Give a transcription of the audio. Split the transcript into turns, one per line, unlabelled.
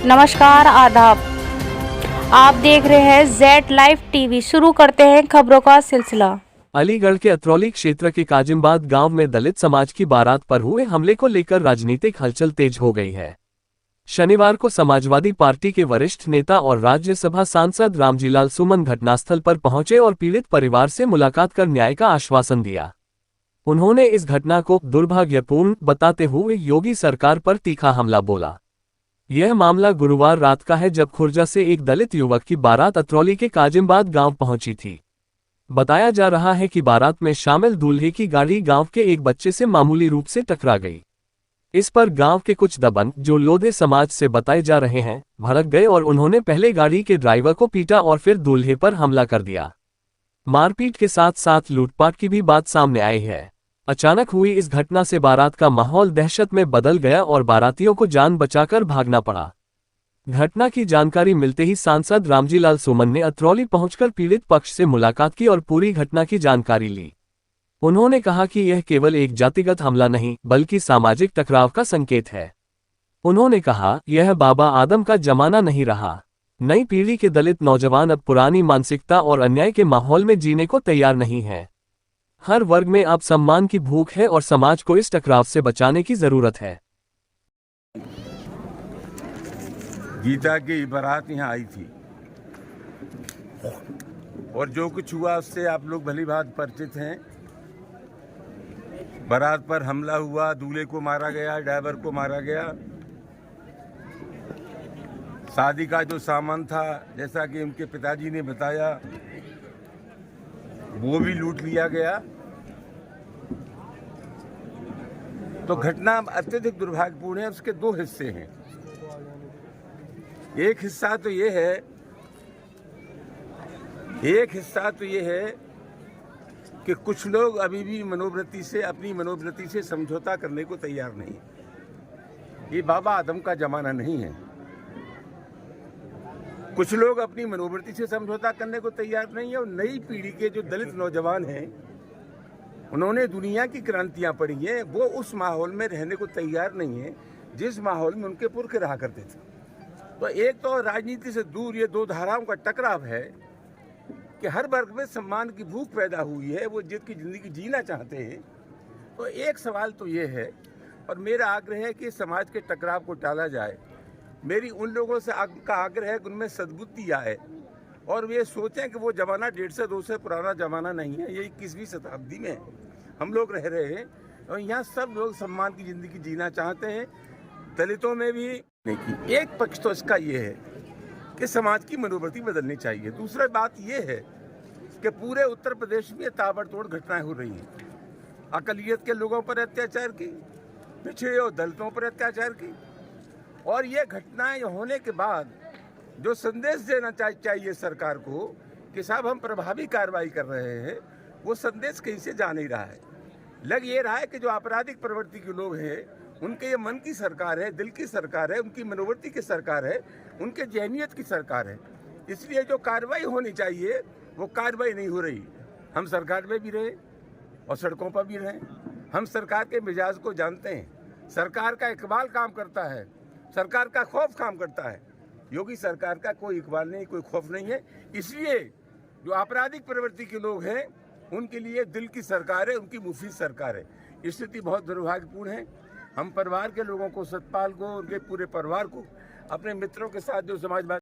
नमस्कार, आदाब। आप देख रहे हैं जेड लाइव टीवी। शुरू करते हैं खबरों का सिलसिला।
अलीगढ़ के अतरौली क्षेत्र के काजिमबाद गांव में दलित समाज की बारात पर हुए हमले को लेकर राजनीतिक हलचल तेज हो गई है। शनिवार को समाजवादी पार्टी के वरिष्ठ नेता और राज्यसभा सांसद रामजीलाल सुमन घटनास्थल पर पहुंचे और पीड़ित परिवार से मुलाकात कर न्याय का आश्वासन दिया। उन्होंने इस घटना को दुर्भाग्यपूर्ण बताते हुए योगी सरकार पर तीखा हमला बोला। यह मामला गुरुवार रात का है, जब खुर्जा से एक दलित युवक की बारात अतरौली के काजिमबाद गांव पहुंची थी। बताया जा रहा है कि बारात में शामिल दूल्हे की गाड़ी गांव के एक बच्चे से मामूली रूप से टकरा गई। इस पर गांव के कुछ दबंग, जो लोधे समाज से बताए जा रहे हैं, भड़क गए और उन्होंने पहले गाड़ी के ड्राइवर को पीटा और फिर दूल्हे पर हमला कर दिया। मारपीट के साथ साथ लूटपाट की भी बात सामने आई है। अचानक हुई इस घटना से बारात का माहौल दहशत में बदल गया और बारातियों को जान बचाकर भागना पड़ा। घटना की जानकारी मिलते ही सांसद रामजीलाल सुमन ने अतरौली पहुंचकर पीड़ित पक्ष से मुलाकात की और पूरी घटना की जानकारी ली। उन्होंने कहा कि यह केवल एक जातिगत हमला नहीं, बल्कि सामाजिक टकराव का संकेत है। उन्होंने कहा, यह बाबा आदम का जमाना नहीं रहा। नई पीढ़ी के दलित नौजवान अब पुरानी मानसिकता और अन्याय के माहौल में जीने को तैयार नहीं है। हर वर्ग में अब सम्मान की भूख है और समाज को इस टकराव से बचाने की जरूरत है।
गीता की बारात यहाँ आई थी और जो कुछ हुआ उससे आप लोग भली भांति परिचित हैं। बारात पर हमला हुआ, दूल्हे को मारा गया, ड्राइवर को मारा गया। शादी का जो सामान था, जैसा कि उनके पिताजी ने बताया, वो भी लूट लिया गया। तो घटना अत्यधिक दुर्भाग्यपूर्ण है। उसके दो हिस्से हैं। एक हिस्सा तो ये है कि कुछ लोग अभी भी अपनी मनोवृत्ति से समझौता करने को तैयार नहीं है। ये बाबा आदम का जमाना नहीं है। कुछ लोग अपनी मनोवृत्ति से समझौता करने को तैयार नहीं है और नई पीढ़ी के जो दलित नौजवान हैं, उन्होंने दुनिया की क्रांतियां पढ़ी हैं, वो उस माहौल में रहने को तैयार नहीं है जिस माहौल में उनके पुरखे रहा करते थे। तो एक तो राजनीति से दूर ये दो धाराओं का टकराव है कि हर वर्ग में सम्मान की भूख पैदा हुई है, वो जिसकी जिंदगी जीना चाहते हैं। तो एक सवाल तो ये है और मेरा आग्रह है कि समाज के टकराव को टाला जाए। मेरी उन लोगों से का आग्रह है कि उनमें सद्बुद्धि आए और वे सोचें कि वो ज़माना 150-200 पुराना ज़माना नहीं है। ये 21वीं शताब्दी में हम लोग रह रहे हैं और यहाँ सब लोग सम्मान की ज़िंदगी जीना चाहते हैं। दलितों में भी नहीं। एक पक्ष तो इसका ये है कि समाज की मनोवृत्ति बदलनी चाहिए। दूसरी बात ये है कि पूरे उत्तर प्रदेश में ताबड़तोड़ घटनाएं हो रही हैं। अकलियत के लोगों पर अत्याचार की, पिछड़े और दलितों पर अत्याचार की, और ये घटनाएं होने के बाद जो संदेश देना चाहिए सरकार को कि साहब हम प्रभावी कार्रवाई कर रहे हैं, वो संदेश कहीं से जा नहीं रहा है। लग ये रहा है कि जो आपराधिक प्रवृत्ति के लोग हैं, उनके ये मन की सरकार है, दिल की सरकार है, उनकी मनोवृत्ति की सरकार है, उनके जहनियत की सरकार है। इसलिए जो कार्रवाई होनी चाहिए वो कार्रवाई नहीं हो रही। हम सरकार में भी रहे और सड़कों पर भी रहे। हम सरकार के मिजाज को जानते हैं। सरकार का इकबाल काम करता है, सरकार का खौफ काम करता है। योगी सरकार का कोई इकबाल नहीं, कोई खौफ नहीं है। इसलिए जो आपराधिक प्रवृत्ति के लोग हैं, उनके लिए दिल की सरकार है, उनकी मुफीद सरकार है। स्थिति बहुत दुर्भाग्यपूर्ण है। हम परिवार के लोगों को, सतपाल को, उनके पूरे परिवार को, अपने मित्रों के साथ जो समाजवादी